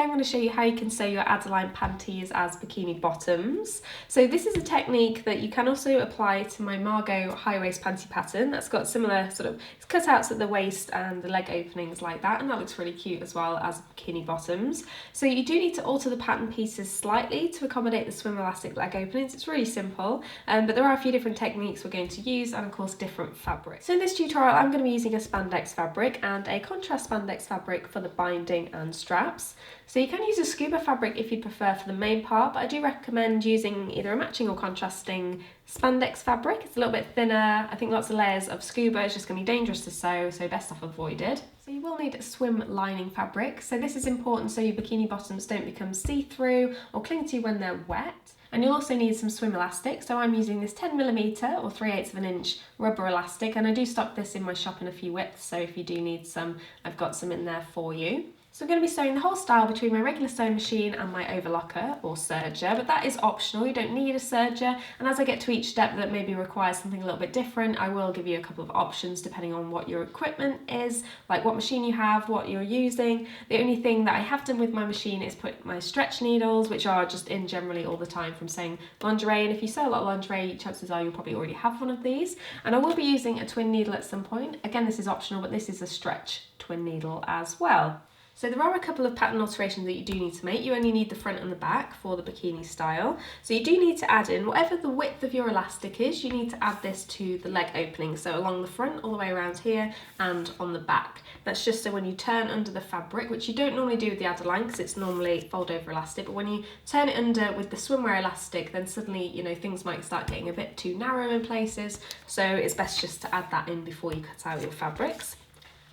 I'm going to show you how you can sew your Adaline panties as bikini bottoms. So this is a technique that you can also apply to my Margot high waist panty pattern. That's got similar sort of cutouts at the waist and the leg openings like that, and that looks really cute as well as bikini bottoms. So you do need to alter the pattern pieces slightly to accommodate the swim elastic leg openings. It's really simple, but there are a few different techniques we're going to use, and of course different fabrics. So in this tutorial I'm going to be using a spandex fabric and a contrast spandex fabric for the binding and straps. So you can use a scuba fabric if you prefer for the main part, but I do recommend using either a matching or contrasting spandex fabric. It's a little bit thinner. I think lots of layers of scuba is just going to be dangerous to sew, so best off avoided. So you will need a swim lining fabric. So this is important so your bikini bottoms don't become see-through or cling to you when they're wet. And you'll also need some swim elastic. So I'm using this 10mm or 3/8 of an inch rubber elastic, and I do stock this in my shop in a few widths, so if you do need some, I've got some in there for you. So I'm going to be sewing the whole style between my regular sewing machine and my overlocker or serger, but that is optional, you don't need a serger, and as I get to each step that maybe requires something a little bit different, I will give you a couple of options depending on what your equipment is, like what machine you have, what you're using. The only thing that I have done with my machine is put my stretch needles, which are just in generally all the time from sewing lingerie, and if you sew a lot of lingerie, chances are you'll probably already have one of these. And I will be using a twin needle at some point. Again, this is optional, but this is a stretch twin needle as well. So there are a couple of pattern alterations that you do need to make. You only need the front and the back for the bikini style. So you do need to add in, whatever the width of your elastic is, you need to add this to the leg opening. So along the front, all the way around here, and on the back. That's just so when you turn under the fabric, which you don't normally do with the Adaline because it's normally fold over elastic, but when you turn it under with the swimwear elastic, then suddenly, you know, things might start getting a bit too narrow in places. So it's best just to add that in before you cut out your fabrics.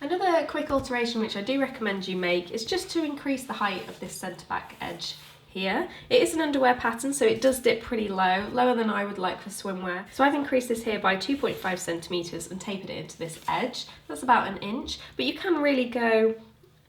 Another quick alteration which I do recommend you make is just to increase the height of this centre back edge here. It is an underwear pattern, so it does dip pretty low, lower than I would like for swimwear. So I've increased this here by 2.5 centimetres and tapered it into this edge. That's about an inch, but you can really go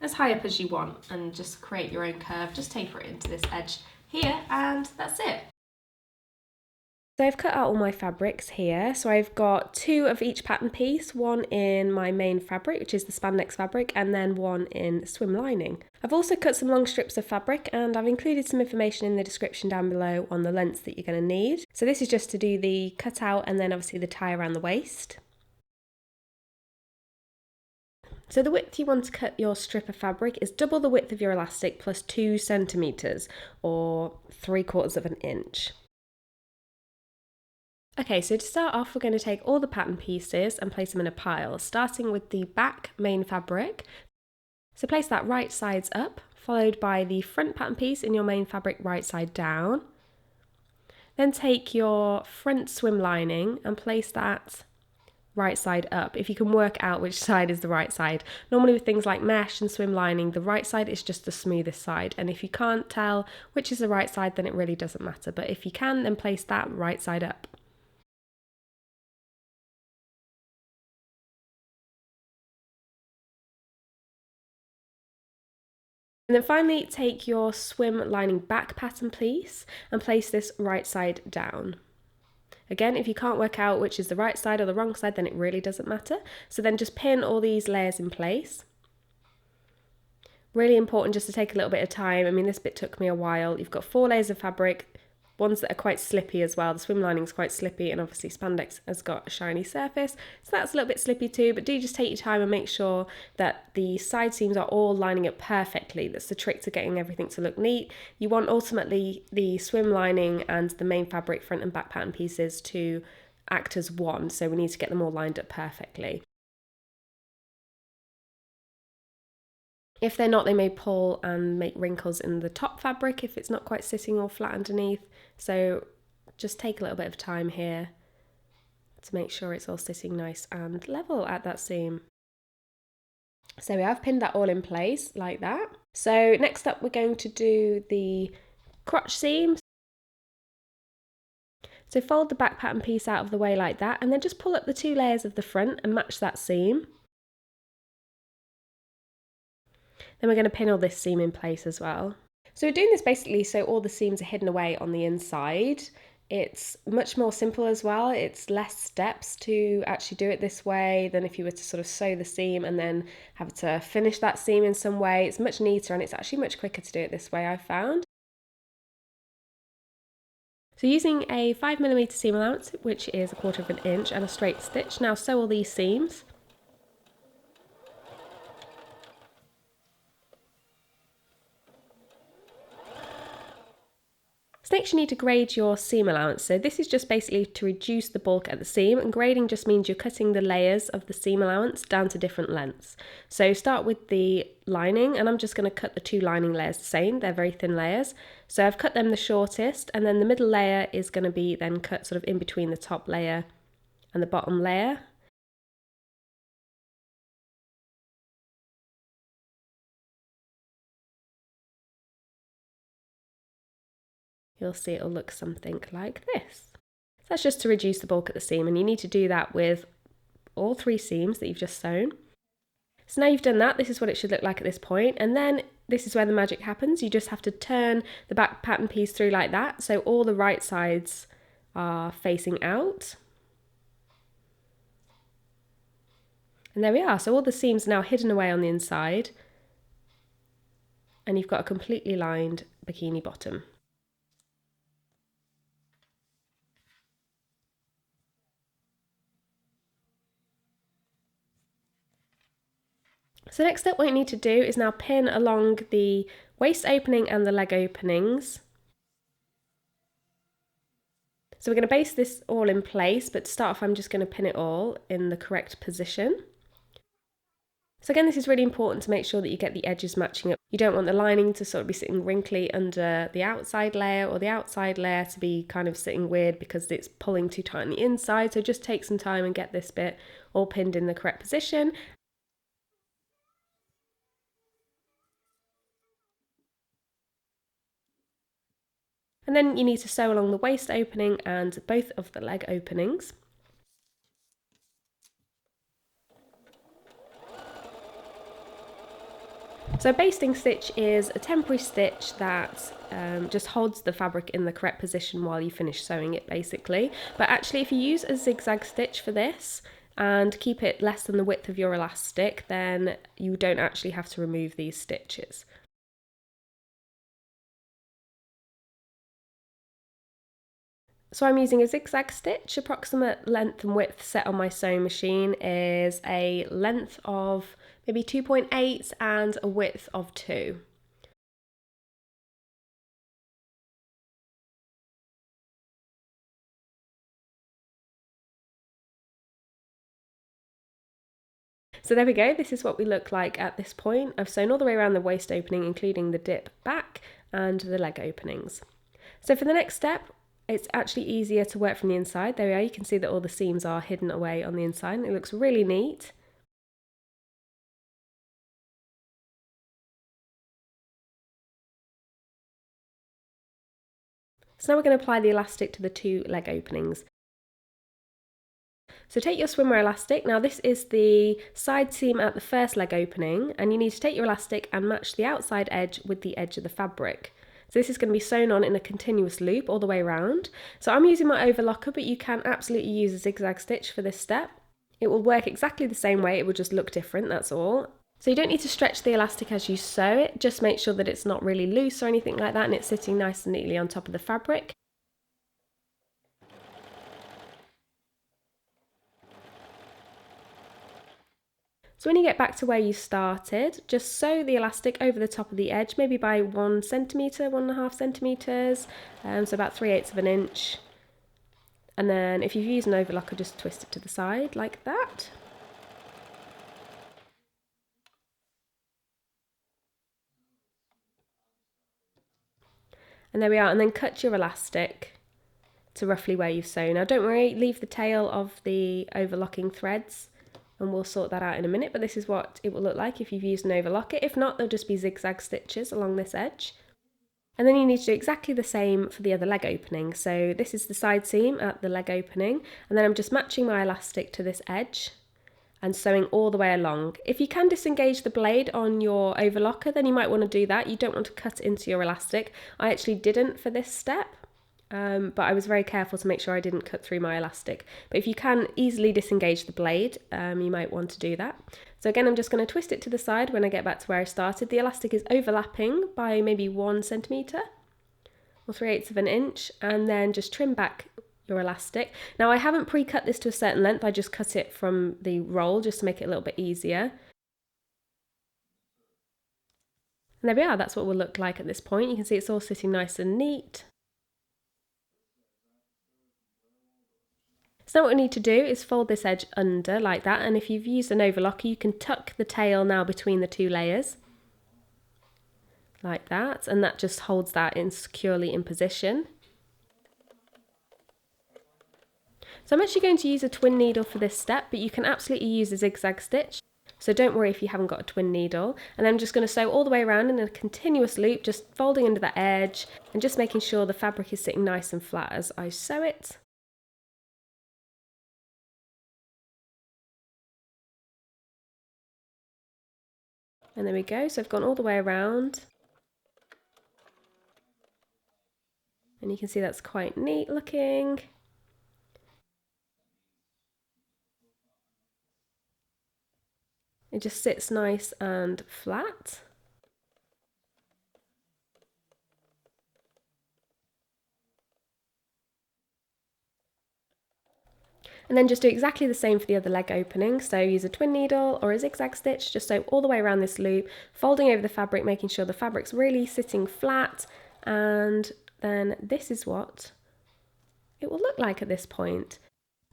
as high up as you want and just create your own curve. Just taper it into this edge here, and that's it. So I've cut out all my fabrics here. So I've got 2 of each pattern piece, one in my main fabric, which is the spandex fabric, and then one in swim lining. I've also cut some long strips of fabric, and I've included some information in the description down below on the lengths that you're going to need. So this is just to do the cutout and then obviously the tie around the waist. So the width you want to cut your strip of fabric is double the width of your elastic plus 2 centimetres or 3/4 of an inch. Okay, so to start off, we're going to take all the pattern pieces and place them in a pile, starting with the back main fabric. So place that right sides up, followed by the front pattern piece in your main fabric right side down. Then take your front swim lining and place that right side up, if you can work out which side is the right side. Normally with things like mesh and swim lining, the right side is just the smoothest side, and if you can't tell which is the right side, then it really doesn't matter, but if you can, then place that right side up. And then finally take your swim lining back pattern piece and place this right side down. Again, if you can't work out which is the right side or the wrong side, then it really doesn't matter. So then just pin all these layers in place. Really important just to take a little bit of time. I mean, this bit took me a while. You've got 4 layers of fabric, ones that are quite slippy as well. The swim lining is quite slippy, and obviously spandex has got a shiny surface, so that's a little bit slippy too, but do just take your time and make sure that the side seams are all lining up perfectly. That's the trick to getting everything to look neat. You want ultimately the swim lining and the main fabric front and back pattern pieces to act as one, so we need to get them all lined up perfectly. If they're not, they may pull and make wrinkles in the top fabric if it's not quite sitting all flat underneath. So just take a little bit of time here to make sure it's all sitting nice and level at that seam. So we have pinned that all in place like that. So next up we're going to do the crotch seam. So fold the back pattern piece out of the way like that, and then just pull up the 2 layers of the front and match that seam. Then we're going to pin all this seam in place as well. So we're doing this basically so all the seams are hidden away on the inside. It's much more simple as well. It's less steps to actually do it this way than if you were to sort of sew the seam and then have to finish that seam in some way. It's much neater and it's actually much quicker to do it this way, I've found. So using a 5mm seam allowance, which is 1/4 of an inch, and a straight stitch, now sew all these seams. So next you need to grade your seam allowance. So this is just basically to reduce the bulk at the seam, and grading just means you're cutting the layers of the seam allowance down to different lengths. So start with the lining, and I'm just going to cut the 2 lining layers the same. They're very thin layers. So I've cut them the shortest, and then the middle layer is going to be then cut sort of in between the top layer and the bottom layer. You'll see it'll look something like this. So that's just to reduce the bulk at the seam, and you need to do that with all 3 seams that you've just sewn. So now you've done that, this is what it should look like at this point, and then this is where the magic happens. You just have to turn the back pattern piece through like that, so all the right sides are facing out. And there we are, so all the seams are now hidden away on the inside, and you've got a completely lined bikini bottom. So next up, what you need to do is now pin along the waist opening and the leg openings. So we're going to baste this all in place, but to start off I'm just going to pin it all in the correct position. So again, this is really important to make sure that you get the edges matching up. You don't want the lining to sort of be sitting wrinkly under the outside layer, or the outside layer to be kind of sitting weird because it's pulling too tight on the inside. So just take some time and get this bit all pinned in the correct position. And then you need to sew along the waist opening and both of the leg openings. So a basting stitch is a temporary stitch that just holds the fabric in the correct position while you finish sewing it, basically. But actually, if you use a zigzag stitch for this and keep it less than the width of your elastic, then you don't actually have to remove these stitches. So I'm using a zigzag stitch. Approximate length and width set on my sewing machine is a length of maybe 2.8 and a width of 2. So there we go, this is what we look like at this point. I've sewn all the way around the waist opening, including the dip back and the leg openings. So for the next step, it's actually easier to work from the inside. There we are, you can see that all the seams are hidden away on the inside, and it looks really neat. So now we're going to apply the elastic to the 2 leg openings. So take your swimwear elastic. Now this is the side seam at the first leg opening, and you need to take your elastic and match the outside edge with the edge of the fabric. So this is going to be sewn on in a continuous loop all the way around. So I'm using my overlocker, but you can absolutely use a zigzag stitch for this step. It will work exactly the same way, it will just look different, that's all. So you don't need to stretch the elastic as you sew it, just make sure that it's not really loose or anything like that and it's sitting nice and neatly on top of the fabric. So when you get back to where you started, just sew the elastic over the top of the edge, maybe by 1 centimetre, 1.5 centimetres, so about 3/8 of an inch. And then if you've used an overlocker, just twist it to the side like that. And there we are, and then cut your elastic to roughly where you've sewn. Now don't worry, leave the tail of the overlocking threads, and we'll sort that out in a minute, but this is what it will look like if you've used an overlocker. If not, there'll just be zigzag stitches along this edge. And then you need to do exactly the same for the other leg opening. So this is the side seam at the leg opening, and then I'm just matching my elastic to this edge and sewing all the way along. If you can disengage the blade on your overlocker, then you might want to do that. You don't want to cut into your elastic. I actually didn't for this step. but I was very careful to make sure I didn't cut through my elastic. But if you can easily disengage the blade, you might want to do that. So again, I'm just going to twist it to the side when I get back to where I started. The elastic is overlapping by maybe 1 centimetre or 3/8 of an inch, and then just trim back your elastic. Now I haven't pre-cut this to a certain length, I just cut it from the roll just to make it a little bit easier. And there we are, that's what we'll look like at this point. You can see it's all sitting nice and neat. So now what we need to do is fold this edge under like that, and if you've used an overlocker you can tuck the tail now between the 2 layers like that, and that just holds that in securely in position. So I'm actually going to use a twin needle for this step, but you can absolutely use a zigzag stitch, so don't worry if you haven't got a twin needle. And then I'm just going to sew all the way around in a continuous loop, just folding under that edge and just making sure the fabric is sitting nice and flat as I sew it. And there we go, so I've gone all the way around. And you can see that's quite neat looking. It just sits nice and flat. And then just do exactly the same for the other leg opening. So use a twin needle or a zigzag stitch, just sew all the way around this loop, folding over the fabric, making sure the fabric's really sitting flat. And then this is what it will look like at this point.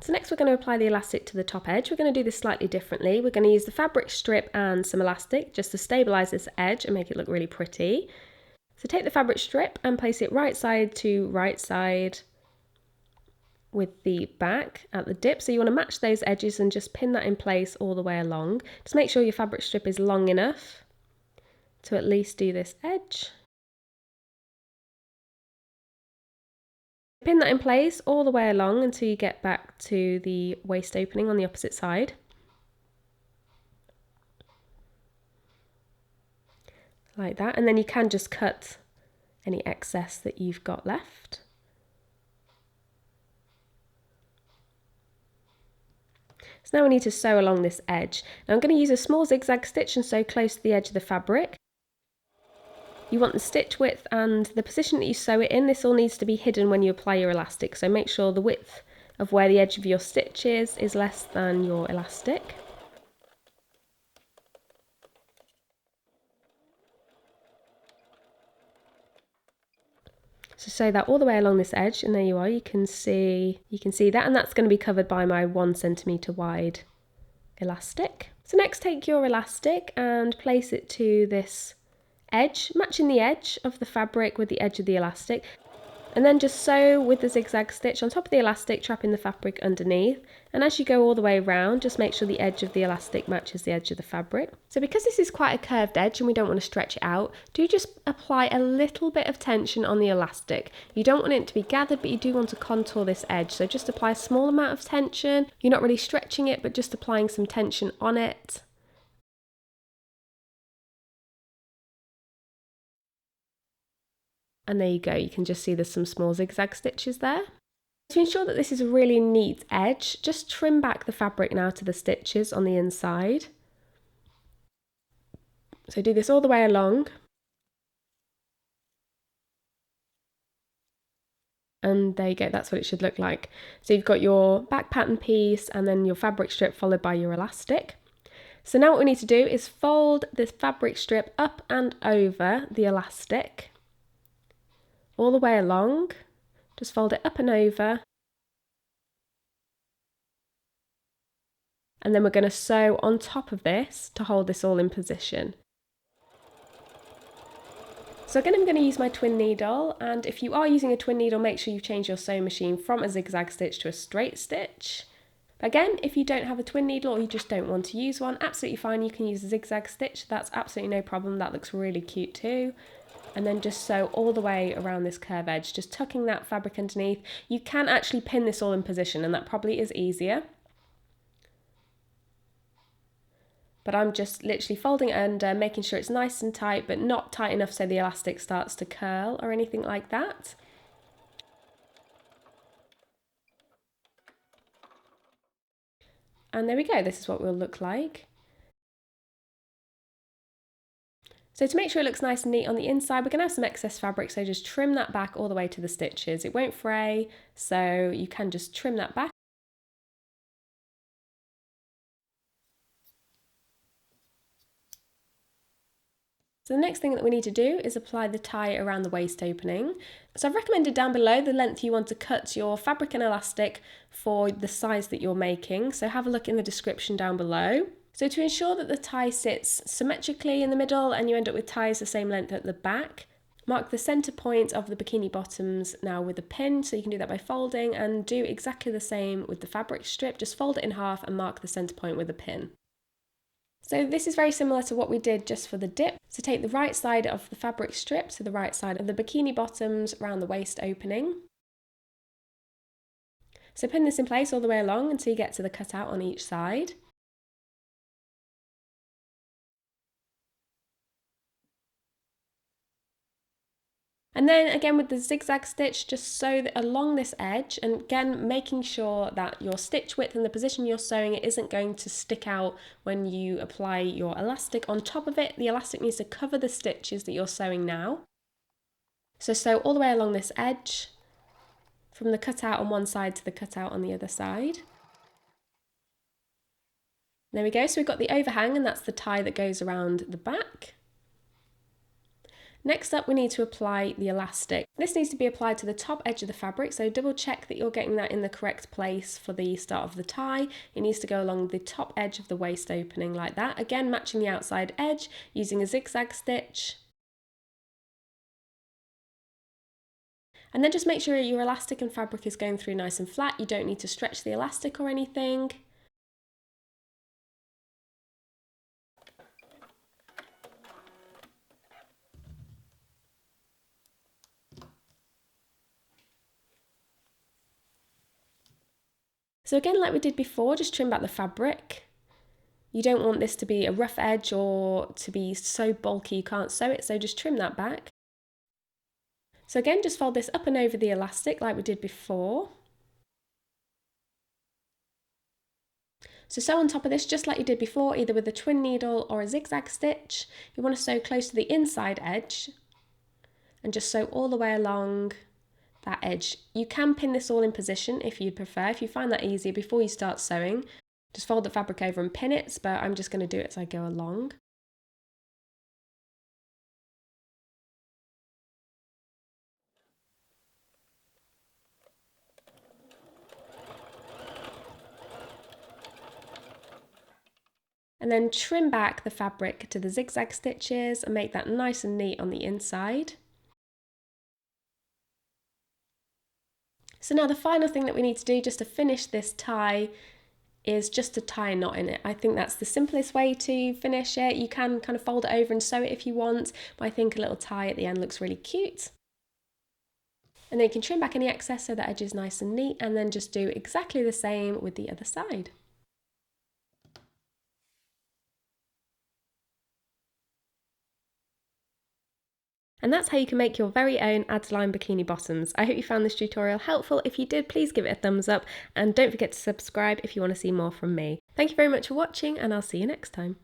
So next we're going to apply the elastic to the top edge. We're going to do this slightly differently. We're going to use the fabric strip and some elastic just to stabilise this edge and make it look really pretty. So take the fabric strip and place it right side to right side with the back at the dip. So you want to match those edges and just pin that in place all the way along. Just make sure your fabric strip is long enough to at least do this edge. Pin that in place all the way along until you get back to the waist opening on the opposite side. Like that, and then you can just cut any excess that you've got left. So now we need to sew along this edge. Now I'm going to use a small zigzag stitch and sew close to the edge of the fabric. You want the stitch width and the position that you sew it in. This all needs to be hidden when you apply your elastic, so make sure the width of where the edge of your stitch is less than your elastic. So sew that all the way along this edge, and there you are, you can see that, and that's going to be covered by my 1 centimetre wide elastic. So next take your elastic and place it to this edge, matching the edge of the fabric with the edge of the elastic, and then just sew with the zigzag stitch on top of the elastic, trapping the fabric underneath. And as you go all the way around, just make sure the edge of the elastic matches the edge of the fabric. So because this is quite a curved edge and we don't want to stretch it out, do just apply a little bit of tension on the elastic. You don't want it to be gathered, but you do want to contour this edge, so just apply a small amount of tension. You're not really stretching it, but just applying some tension on it. And there you go, you can just see there's some small zigzag stitches there. To ensure that this is a really neat edge, just trim back the fabric now to the stitches on the inside. So do this all the way along. And there you go, that's what it should look like. So you've got your back pattern piece and then your fabric strip followed by your elastic. So now what we need to do is fold this fabric strip up and over the elastic. All the way along, just fold it up and over, and then we're going to sew on top of this to hold this all in position. So again, I'm going to use my twin needle, and if you are using a twin needle, make sure you change your sewing machine from a zigzag stitch to a straight stitch. Again, if you don't have a twin needle or you just don't want to use one, absolutely fine, you can use a zigzag stitch, that's absolutely no problem, that looks really cute too. And then just sew all the way around this curve edge, just tucking that fabric underneath. You can actually pin this all in position, and that probably is easier. But I'm just literally folding it under, making sure it's nice and tight, but not tight enough so the elastic starts to curl or anything like that. And there we go, this is what we'll look like. So to make sure it looks nice and neat on the inside, we're going to have some excess fabric, so just trim that back all the way to the stitches. It won't fray, so you can just trim that back. So the next thing that we need to do is apply the tie around the waist opening. So I've recommended down below the length you want to cut your fabric and elastic for the size that you're making. So have a look in the description down below. So to ensure that the tie sits symmetrically in the middle and you end up with ties the same length at the back, mark the centre point of the bikini bottoms now with a pin. So you can do that by folding, and do exactly the same with the fabric strip. Just fold it in half and mark the centre point with a pin. So this is very similar to what we did just for the dip. So take the right side of the fabric strip, so the right side of the bikini bottoms around the waist opening. So pin this in place all the way along until you get to the cutout on each side. And then again with the zigzag stitch, just sew along this edge, and again making sure that your stitch width and the position you're sewing it isn't going to stick out when you apply your elastic on top of it. The elastic needs to cover the stitches that you're sewing now. So sew all the way along this edge, from the cutout on one side to the cutout on the other side. There we go, so we've got the overhang, and that's the tie that goes around the back. Next up, we need to apply the elastic. This needs to be applied to the top edge of the fabric, so double check that you're getting that in the correct place for the start of the tie. It needs to go along the top edge of the waist opening like that. Again, matching the outside edge using a zigzag stitch. And then just make sure your elastic and fabric is going through nice and flat. You don't need to stretch the elastic or anything. So again, like we did before, just trim back the fabric. You don't want this to be a rough edge or to be so bulky you can't sew it, so just trim that back. So again, just fold this up and over the elastic like we did before. So sew on top of this just like you did before, either with a twin needle or a zigzag stitch. You want to sew close to the inside edge and just sew all the way along that edge. You can pin this all in position if you'd prefer. If you find that easier before you start sewing, just fold the fabric over and pin it, but I'm just going to do it as I go along. And then trim back the fabric to the zigzag stitches and make that nice and neat on the inside. So now the final thing that we need to do just to finish this tie is just to tie a knot in it. I think that's the simplest way to finish it. You can kind of fold it over and sew it if you want, but I think a little tie at the end looks really cute. And then you can trim back any excess so the edge is nice and neat, and then just do exactly the same with the other side. And that's how you can make your very own Adaline bikini bottoms. I hope you found this tutorial helpful. If you did, please give it a thumbs up, and don't forget to subscribe if you want to see more from me. Thank you very much for watching, and I'll see you next time.